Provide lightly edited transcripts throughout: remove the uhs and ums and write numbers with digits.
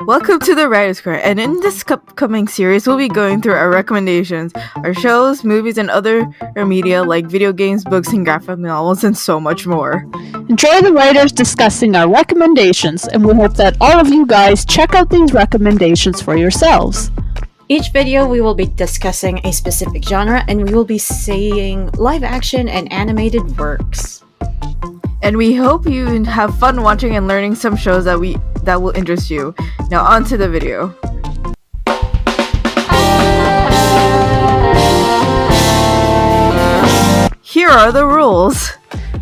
Welcome to the Writer's Corner, and in this upcoming series, we'll be going through our recommendations, our shows, movies, and other media like video games, books, and graphic novels, and so much more. Enjoy the writers discussing our recommendations, and we hope that all of you guys check out these recommendations for yourselves. Each video we will be discussing a specific genre, and we will be saying live action and animated works. And we hope you have fun watching and learning some shows that will interest you. Now on to the video. Here are the rules.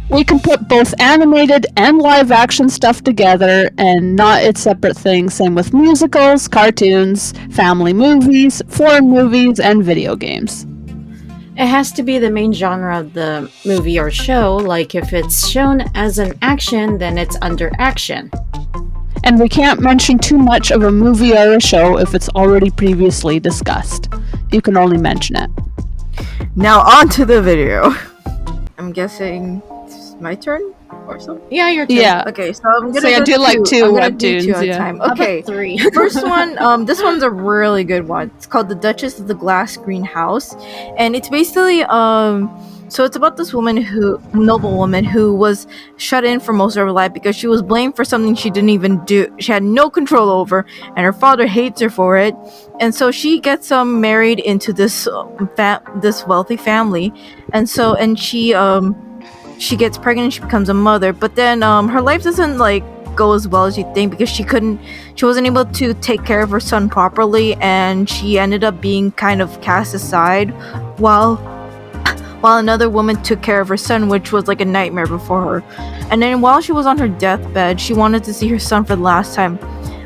We can put both animated and live action stuff together and not its separate things. Same with musicals, cartoons, family movies, foreign movies, and video games. It has to be the main genre of the movie or show, like if it's shown as an action, then it's under action. And we can't mention too much of a movie or a show if it's already previously discussed. You can only mention it. Now on to the video. I'm guessing it's my turn or something? Yeah, your turn. Yeah. Okay, so I'm gonna I do like two webtoons. Two at a time. Okay, three. First one, this one's a really good one. It's called The Duchess of the Glass Greenhouse, and it's basically so it's about this noble woman who was shut in for most of her life because she was blamed for something she didn't even do. She had no control over, and her father hates her for it. And so she gets married into this wealthy family, and she gets pregnant. She becomes a mother, but then her life doesn't go as well as you think because she wasn't able to take care of her son properly, and she ended up being kind of cast aside while another woman took care of her son, which was like a nightmare before her. And then while she was on her deathbed, she wanted to see her son for the last time.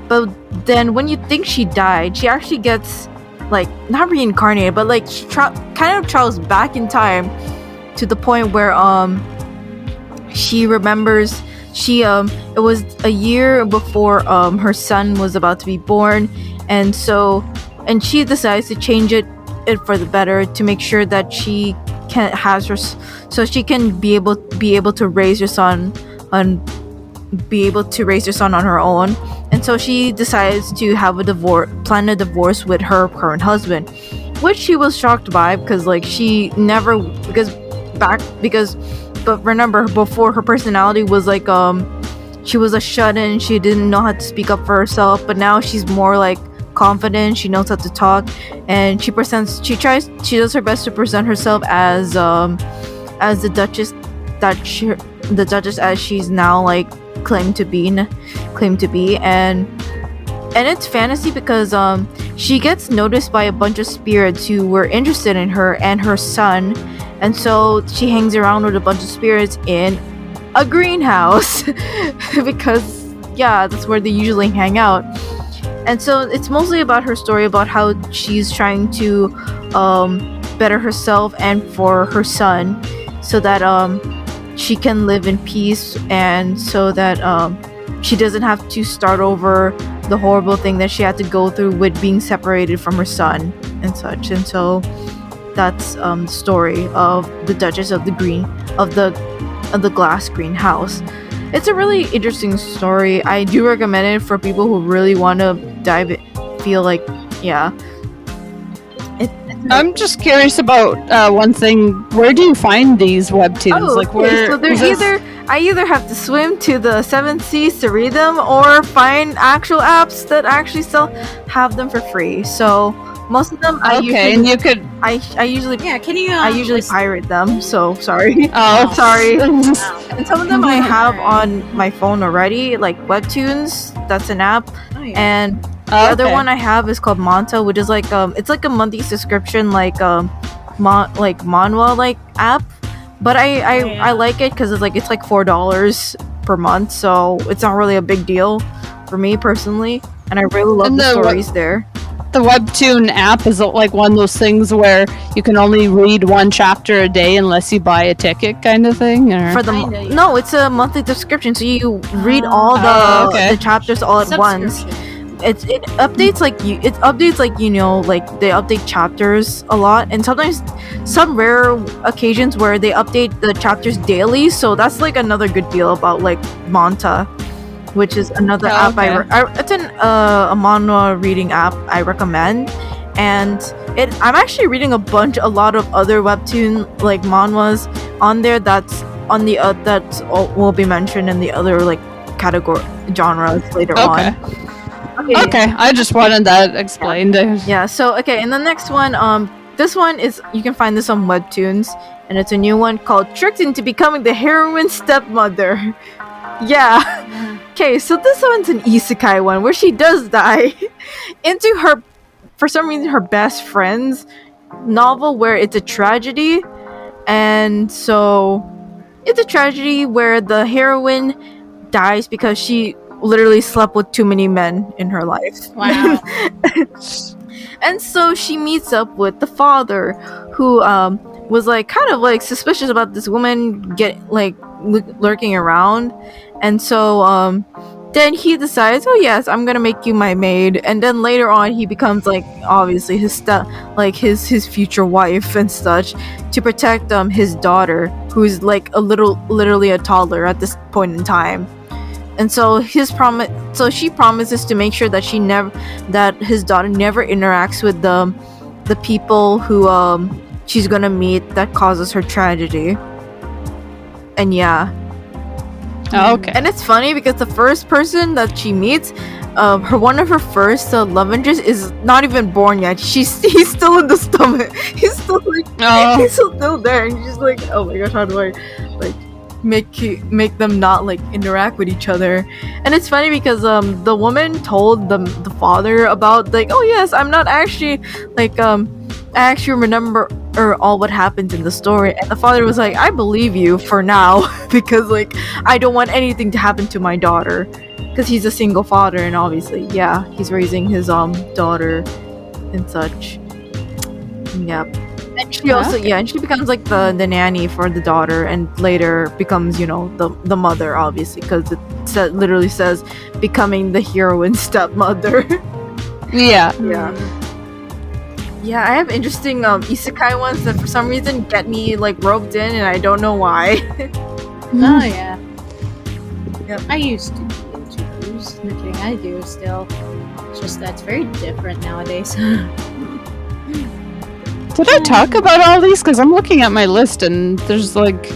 But then when you think she died, she actually gets not reincarnated, but she kind of travels back in time to the point where she remembers it was a year before her son was about to be born, and she decides to change it for the better to make sure that she can be able to raise her son on her own. And so she decides to have plan a divorce with her current husband, which she was shocked by because but remember, before, her personality was she was a shut-in. She didn't know how to speak up for herself, but now she's more confident. She knows how to talk, and she does her best to present herself as the Duchess as she's now claimed to be, and it's fantasy because she gets noticed by a bunch of spirits who were interested in her and her son. And so she hangs around with a bunch of spirits in a greenhouse because, yeah, that's where they usually hang out. And so it's mostly about her story, about how she's trying to better herself and for her son so that she can live in peace, and so that she doesn't have to start over the horrible thing that she had to go through with being separated from her son and such. And so that's the story of the Duchess of the Glass Greenhouse. It's a really interesting story. I do recommend it for people who really want to dive it. I'm just curious about one thing. Where do you find these webtoons? So they're I either have to swim to the seven seas to read them, or find actual apps that actually still have them for free. So most of them I usually pirate them, so sorry. Oh, sorry. And some of them I have on my phone already, like Webtoons. That's an app. And the other one I have is called Monta, which is it's like a monthly subscription, manhwa app. But I like it because it's $4 per month, so it's not really a big deal for me personally, and I really love the stories there. The Webtoon app is one of those things where you can only read one chapter a day unless you buy a ticket, kind of thing. Or? No, it's a monthly subscription, so you read all the chapters all at once. It updates they update chapters a lot, and sometimes some rare occasions where they update the chapters daily. So that's another good deal about Monta. which is another Oh, app. okay. It's a manhwa reading app I recommend, and I'm actually reading a lot of other webtoon like manhwas on there. That's on the will be mentioned in the other like category genres later Okay. on. Okay, I just wanted that explained. Yeah. So okay, and the next one, this one is you can find this on webtoons, and it's a new one called "Tricked into Becoming the Heroine Stepmother." Yeah. Okay, so this one's an isekai one where she does die into her, for some reason, her best friend's novel where it's a tragedy, and so it's a tragedy where the heroine dies because she literally slept with too many men in her life. Wow. And so she meets up with the father, who was like kind of like suspicious about this woman lurking around, and so then he decides, oh yes, I'm gonna make you my maid, and then later on he becomes like obviously his future wife and such, to protect his daughter, who's like literally a toddler at this point in time. And so she promises to make sure that his daughter never interacts with the people who she's gonna meet that causes her tragedy. And yeah. Oh, okay. And it's funny because the first person that she meets, one of her first love interests is not even born yet. He's still in the stomach. He's still like he's still there, and she's like, oh my gosh, how do I like make them not like interact with each other? And it's funny because the woman told the father about like, oh yes, I'm not actually like I actually remember all what happens in the story, and the father was like, I believe you for now because like I don't want anything to happen to my daughter, because he's a single father, and obviously yeah, he's raising his daughter and such. Yep. And she also and she becomes like the nanny for the daughter, and later becomes, you know, the mother, obviously, because it literally says becoming the heroine stepmother. Yeah. Yeah, I have interesting isekai ones that for some reason get me like roped in, and I don't know why. Oh yeah. Yep. I used to be into those. No kidding, I do still. It's just that's very different nowadays. Did I talk about all these? Because I'm looking at my list and there's like,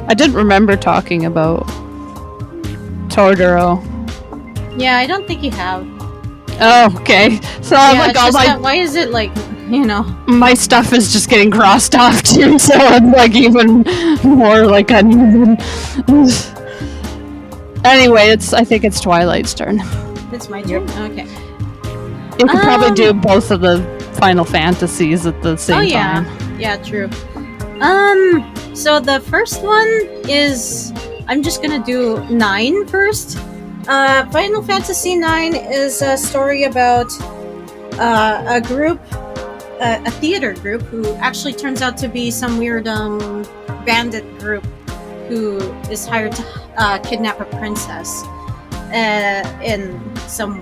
I didn't remember talking about Totoro. Yeah, I don't think you have. Oh, okay. So I'm like, it's all just my that, why is it like, you know? my stuff is just getting crossed off too, so I'm like even more like uneven. Anyway, I think it's Twilight's turn. It's my turn. Okay. You could probably do both of the Final Fantasies at the same time. Yeah, true. So the first one is, I'm just gonna do 9 first. Final Fantasy 9 is a story about a group, a theater group, who actually turns out to be some weird bandit group who is hired to kidnap a princess in some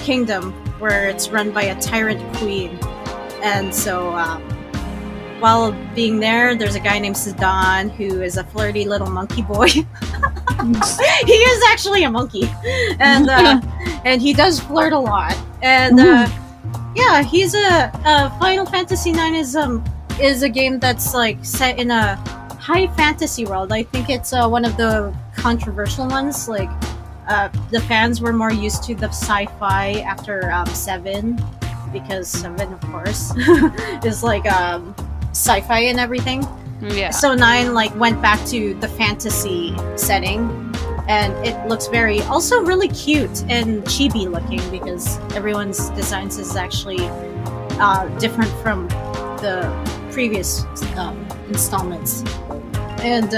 kingdom where it's run by a tyrant queen. And so while being there, there's a guy named Sedan who is a flirty little monkey boy. He is actually a monkey, and he does flirt a lot. And yeah, he's a Final Fantasy 9 is a game that's like set in a high fantasy world. I think it's one of the controversial ones. Like the fans were more used to the sci-fi after 7, because 7, of course, is like sci-fi and everything. Yeah. So 9 like went back to the fantasy setting, and it looks very also really cute and chibi looking, because everyone's designs is actually different from the previous installments. And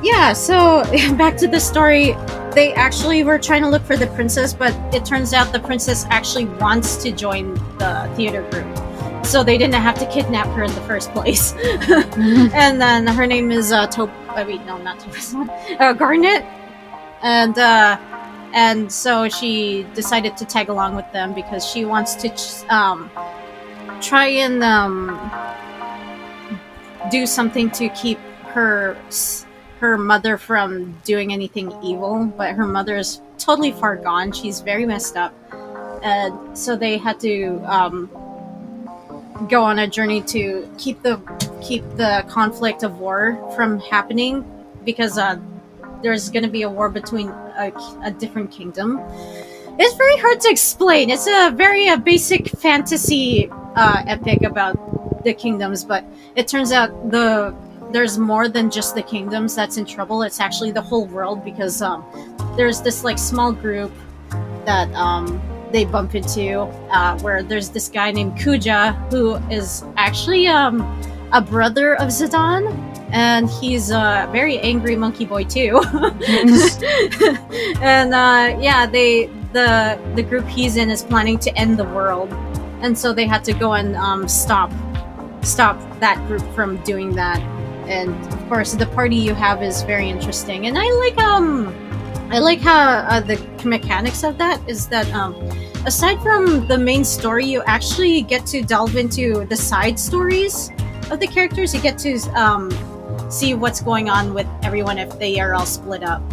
yeah, so back to the story. They actually were trying to look for the princess, but it turns out the princess actually wants to join the theater group. So they didn't have to kidnap her in the first place. And then her name is Garnet. And so she decided to tag along with them because she wants to try and do something to keep her her mother from doing anything evil, but her mother is totally far gone. She's very messed up, and so they had to go on a journey to keep the conflict of war from happening, because there's going to be a war between a different kingdom. It's very hard to explain. It's a very basic fantasy epic about the kingdoms, but it turns out there's more than just the kingdoms that's in trouble. It's actually the whole world, because there's this like small group that they bump into where there's this guy named Kuja, who is actually a brother of Zidane, and he's a very angry monkey boy too. And the group he's in is planning to end the world, and so they had to go and stop that group from doing that. And of course, the party you have is very interesting, and I like how the mechanics of that is that aside from the main story, you actually get to delve into the side stories of the characters. You get to see what's going on with everyone if they are all split up.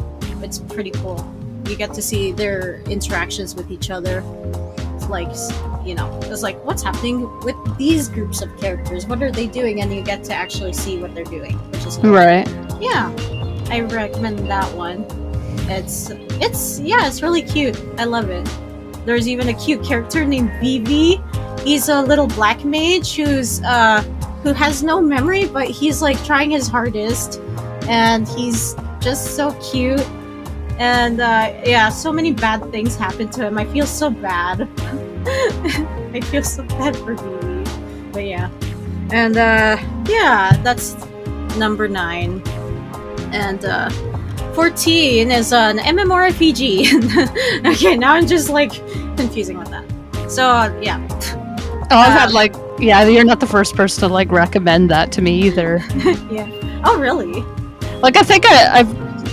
It's pretty cool. You get to see their interactions with each other. It's like, it's like, what's happening with these groups of characters? What are they doing? And you get to actually see what they're doing, which is cool. Right. Yeah, I recommend that one. It's really cute. I love it. There's even a cute character named Vivi. He's a little black mage who has no memory, but he's like trying his hardest, and he's just so cute. And so many bad things happen to him. I feel so bad. I feel so bad for Vivi. But yeah. And that's number 9. And 14 is an MMORPG. Okay, now I'm just like confusing with that. So yeah. Oh, I've had you're not the first person to like recommend that to me either. Yeah. Oh, really? Like, I think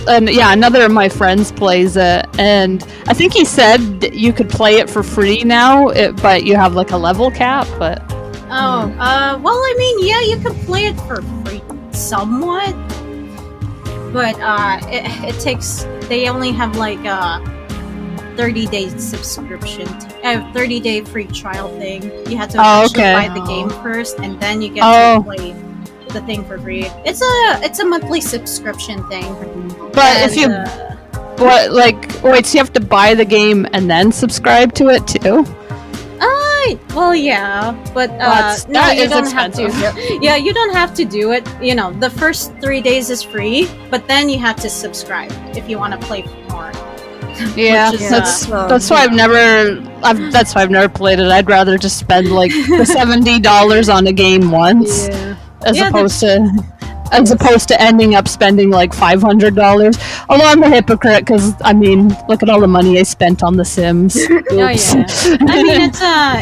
another of my friends plays it, and I think he said you could play it for free now, but you have like a level cap. But well, I mean, yeah, you could play it for free somewhat, but it takes. They only have like 30-day subscription, 30-day free trial thing. You have to buy the game first, and then you get to play the thing for free. It's a monthly subscription thing. But if you so you have to buy the game and then subscribe to it too? Well, yeah, but no, you don't have to. Yeah, you don't have to do it. The first 3 days is free, but then you have to subscribe if you want to play more. Yeah, that's why I've never played it. I'd rather just spend like the $70 on a game once, as opposed to ending up spending like $500. Although I'm a hypocrite, because I mean, look at all the money I spent on The Sims. Oh yeah. I mean,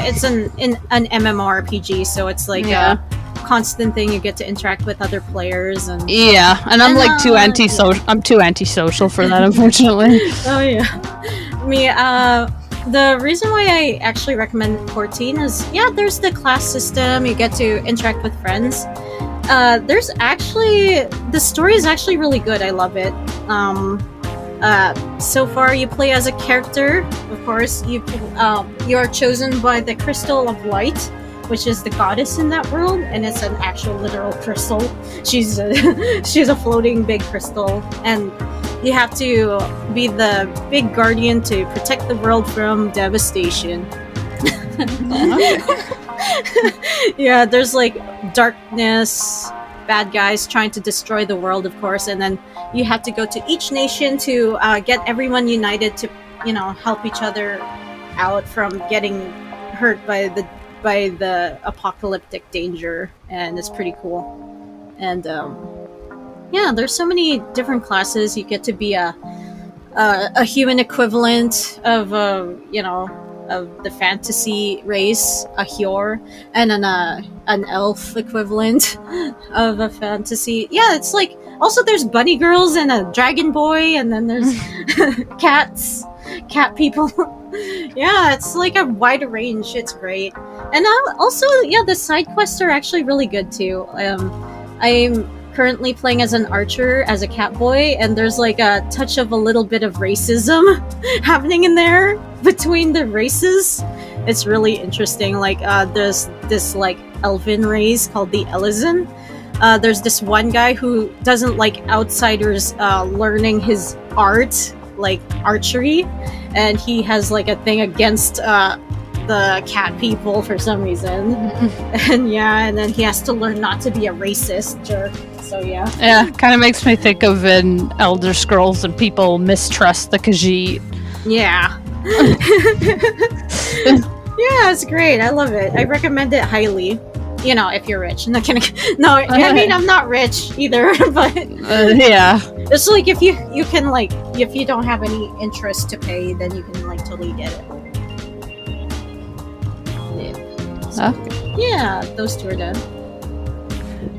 it's an MMORPG, so it's like a constant thing. You get to interact with other players, and I'm like too antisocial. I'm too antisocial for that, unfortunately. Oh yeah. The reason why I actually recommend 14 is there's the class system. You get to interact with friends. There's actually the story is actually really good. I love it. So far, you play as a character. Of course, you are chosen by the Crystal of Light, which is the goddess in that world, and it's an actual literal crystal. She's a floating big crystal, and you have to be the big guardian to protect the world from devastation. Yeah, there's like darkness, bad guys trying to destroy the world, of course, and then you have to go to each nation to get everyone united to, help each other out from getting hurt by the apocalyptic danger, and it's pretty cool. And there's so many different classes. You get to be a human equivalent of of the fantasy race, a Hjor, and an elf equivalent of a fantasy. Yeah, it's like, also there's bunny girls and a dragon boy, and then there's cat people. Yeah, it's like a wide range. It's great. And also, the side quests are actually really good too. I'm currently playing as an archer, as a cat boy, and there's like a touch of a little bit of racism happening in there between the races. It's really interesting. Like, there's this like elven race called the Elysian. There's this one guy who doesn't like outsiders learning his art, like archery, and he has like a thing against the cat people for some reason. And then he has to learn not to be a racist jerk. So yeah, kind of makes me think of in Elder Scrolls and people mistrust the Khajiit. Yeah. Yeah, it's great. I love it. I recommend it highly. You know, if you're rich. No, kidding. No, I mean, I'm not rich either, but yeah. It's like if you can, like, if you don't have any interest to pay, then you can, like, totally get it. Yeah. So, yeah, those two are done.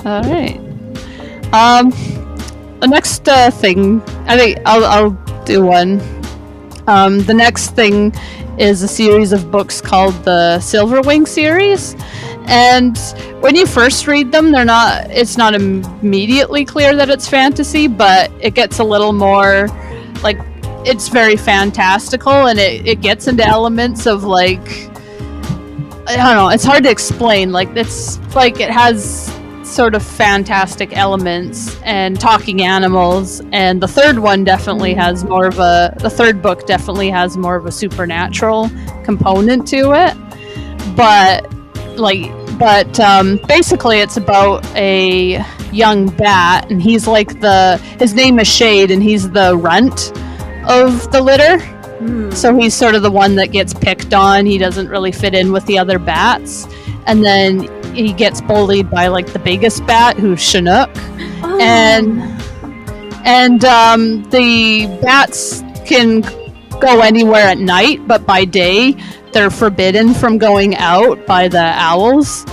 All right. The next thing, I think I'll do one. The next thing is a series of books called the Silverwing series. And when you first read them, it's not immediately clear that it's fantasy, but it gets a little more, like, it's very fantastical, and it gets into elements of, like, I don't know, it's hard to explain. Like, it's like it has sort of fantastic elements and talking animals, and the third book definitely has more of a supernatural component to it. But basically it's about a young bat, and he's like his name is Shade, and he's the runt of the litter. So he's sort of the one that gets picked on. He doesn't really fit in with the other bats, and then he gets bullied by like the biggest bat, who's Chinook. And the bats can go anywhere at night, but by day they're forbidden from going out by the owls.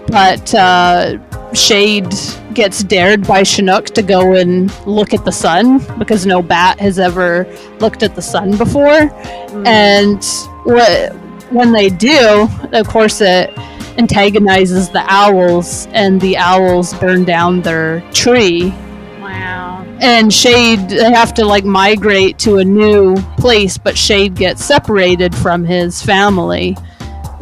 But Shade gets dared by Chinook to go and look at the sun, because no bat has ever looked at the sun before. And when they do, of course it antagonizes the owls, and the owls burn down their tree. Wow. And Shade, they have to like migrate to a new place, but Shade gets separated from his family.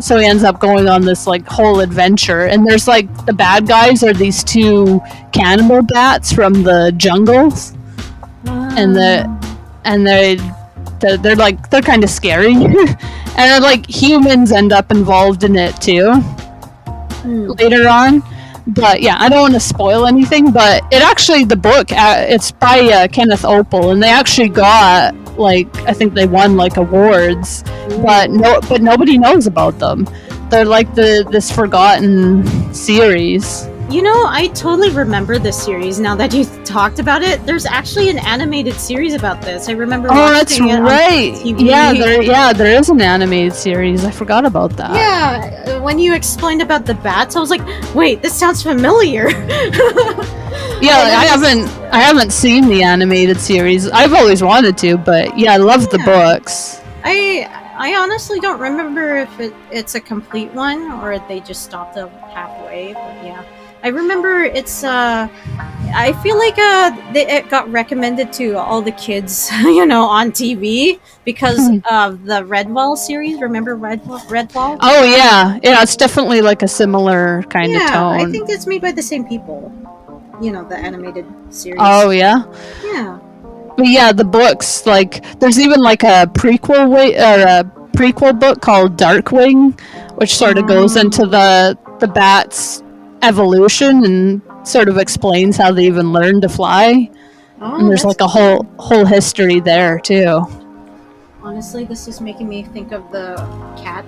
So he ends up going on this like whole adventure, and there's like the bad guys are these two cannibal bats from the jungles, and they're kind of scary, and like humans end up involved in it too later on. But yeah, I don't want to spoil anything, but the book, it's by Kenneth Opel, and they actually got, like, I think they won, like, awards, but nobody knows about them. They're like this forgotten series. You know, I totally remember this series now that you talked about it. There's actually an animated series about this. I remember watching it on TV. Yeah, there is an animated series. I forgot about that. Yeah, when you explained about the bats, I was like, wait, this sounds familiar. Yeah, I haven't seen the animated series. I've always wanted to, but yeah, I love the books. I honestly don't remember if it's a complete one or they just stopped halfway, but yeah. I remember it's, I feel like it got recommended to all the kids, you know, on TV because of the Redwall series. Remember Redwall? Oh, yeah. Yeah, it's definitely like a similar kind of tone. I think it's made by the same people. You know, the animated series. Oh, yeah? Yeah. But yeah, the books, like, there's even like a prequel book called Darkwing, which sort of goes into the bats' evolution and sort of explains how they even learned to fly. And there's like a whole history there too. Honestly, this is making me think of the cat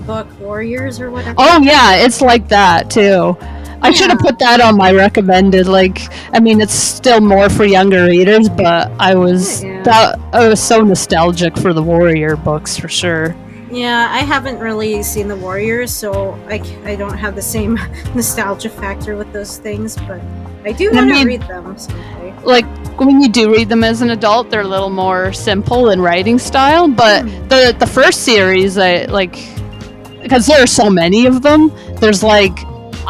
book Warriors or whatever. Oh yeah, it's like that too. I should have put that on my recommended. Like, I mean, it's still more for younger readers, but I was so nostalgic for the Warrior books for sure. Yeah, I haven't really seen the Warriors, so I don't have the same nostalgia factor with those things, but I do want to read them someday. Like, when you do read them as an adult, they're a little more simple in writing style, but the first series, because there are so many of them, there's like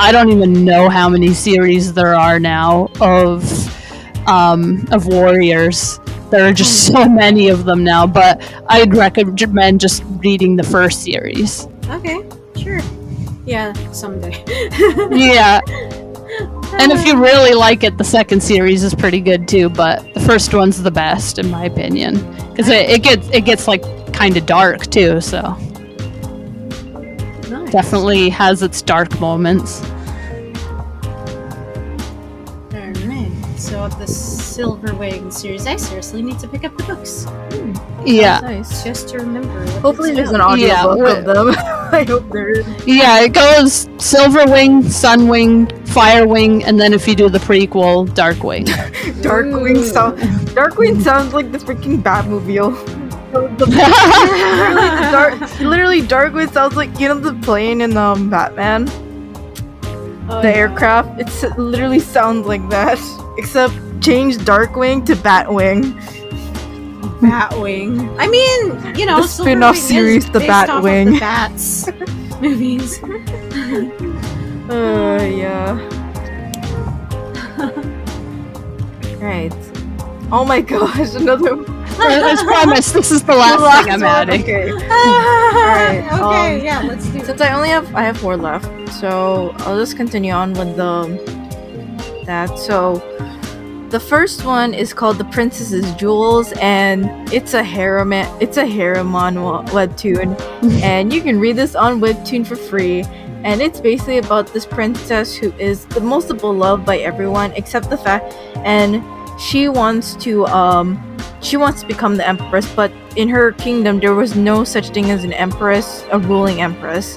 I don't even know how many series there are now of Warriors. There are just so many of them now, but I'd recommend just reading the first series. Okay, sure. Yeah, someday. Yeah. And if you really like it, the second series is pretty good too, but the first one's the best in my opinion. Because it gets like kind of dark too, so Nice. definitely has its dark moments. Alright, so the Silverwing series, I seriously need to pick up the books. Yeah. Nice. Just to remember. what Hopefully it's there's an about. audiobook Yeah, of them. I hope there is. Yeah, it goes Silverwing, Sunwing, Firewing, and then if you do the prequel, Darkwing. Darkwing sounds like the freaking Batmobile. Literally, Darkwing sounds like, the plane in Batman, Oh, the yeah. aircraft. It literally sounds like that, except change Darkwing to Batwing. Batwing. I mean, The spin-off Silverwing series, is the based off of Batwing. the Bats movies. Yeah. Right. Oh my gosh, another. As promised, this is the last thing I'm one? adding. Okay. Alright, Okay, yeah, let's do Since I have 4 left, so I'll just continue on with that. So the first one is called The Princess's Jewels, and it's a harem webtoon, and you can read this on Webtoon for free. And it's basically about this princess who is the most beloved by everyone except the fact, and she wants to become the empress, but in her kingdom there was no such thing as an empress, a ruling empress,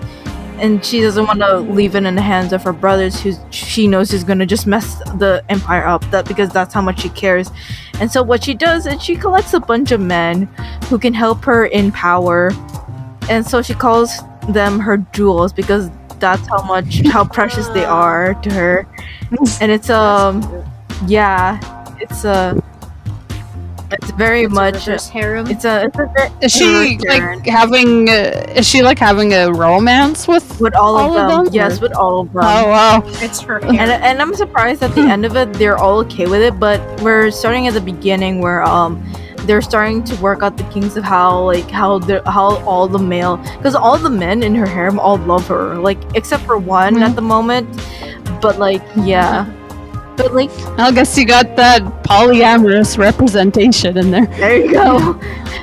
and she doesn't want to leave it in the hands of her brothers, who she knows is going to just mess the empire up, because that's how much she cares. And so what she does is she collects a bunch of men who can help her in power, and so she calls them her jewels because that's how precious they are to her. And it's it's very much harem. it's a very Is she like having a romance with all of them? them? Yes, with all of them. Oh wow. It's her And, harem. and I'm surprised at the end of it they're all okay with it, but we're starting at the beginning where they're starting to work out the kinks of how all the male, because all the men in her harem all love her, like except for one at the moment, but but I guess you got that polyamorous representation in there. there you go.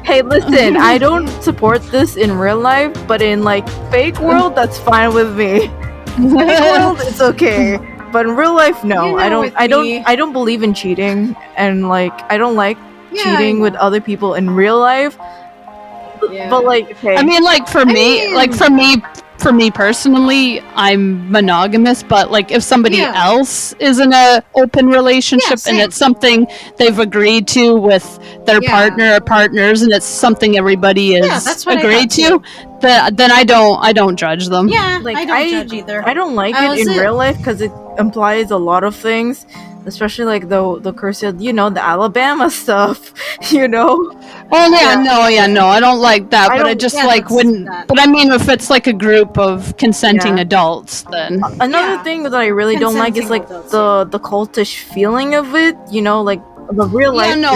Hey, listen, I don't support this in real life, but in fake world that's fine with me. Fake world it's okay, but in real life no. I don't believe in cheating, and I don't like cheating with other people in real life. Yeah. But okay. I mean, for me personally, I'm monogamous, but if somebody else is in a open relationship and it's something they've agreed to with their partner or partners, and it's something everybody is that's what agreed to, then I don't judge them. Yeah, I don't judge either. I don't like it in real life because it implies a lot of things, especially the cursed, the Alabama stuff, Oh yeah, no, I don't like that. But I just when. that. But I mean, if it's a group of consenting adults, then Another thing that I really don't like is Consenting adults, the cultish feeling of it, the real life thing.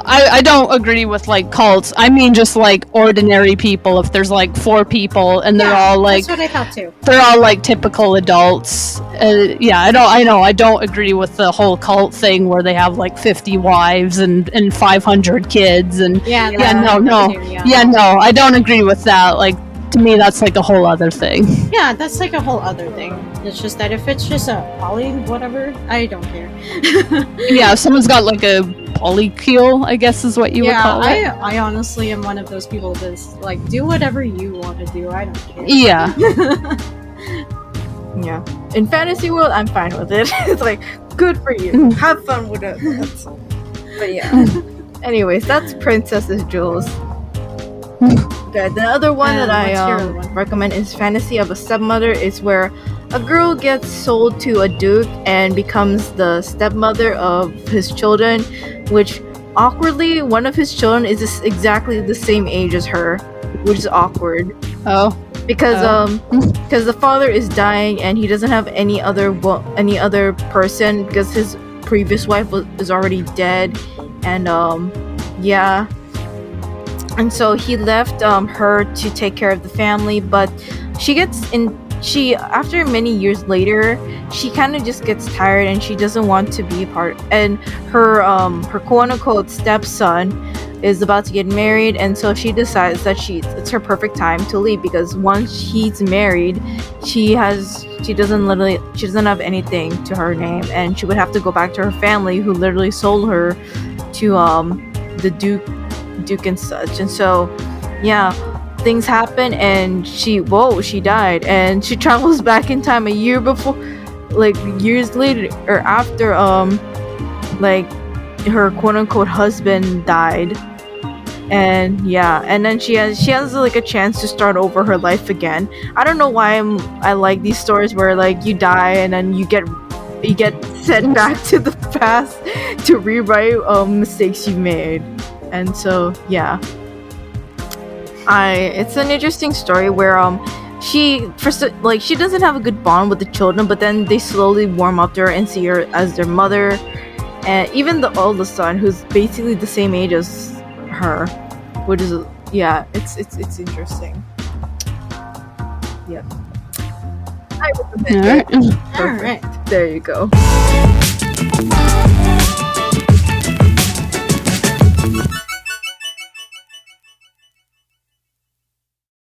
I don't agree with cults. I mean, just ordinary people. If there's 4 people and they're all that's what I thought too. they're all typical adults. I don't agree with the whole cult thing where they have 50 wives and 500 kids and Yeah, no, I don't agree with that. To me, that's a whole other thing. Yeah, that's a whole other thing. It's just that if it's just a poly whatever, I don't care. Yeah, if someone's got a polycule, I guess is what you would call it. I honestly am one of those people that's do whatever you want to do. I don't care. Yeah. Yeah. In fantasy world, I'm fine with it. It's good for you. Have fun with it. But yeah. Anyways, that's Princess's Jewels. Okay, the other one that I what's your other one? recommend is Fantasy of a Stepmother. Is where a girl gets sold to a duke and becomes the stepmother of his children, which awkwardly one of his children is exactly the same age as her, which is awkward. Oh. because the father is dying and he doesn't have any other person because his previous wife is already dead, and yeah, and so he left her to take care of the family, but she after many years later, she kind of just gets tired and she doesn't want to be a part, and her quote unquote stepson is about to get married, and so she decides that it's her perfect time to leave, because once he's married, she doesn't have anything to her name, and she would have to go back to her family who literally sold her to the duke and such. And so yeah, things happen and she died, and she travels back in time a year before, like years later, or after like her quote unquote husband died. And yeah, and then she has like a chance to start over her life again. I don't know why I like these stories where like you die and then you get sent back to the past to rewrite mistakes you made. And so yeah, it's an interesting story where she doesn't have a good bond with the children, but then they slowly warm up to her and see her as their mother, and even the oldest son, who's basically the same age as her, which is it's interesting. Yep. I recommend it. All right. There you go.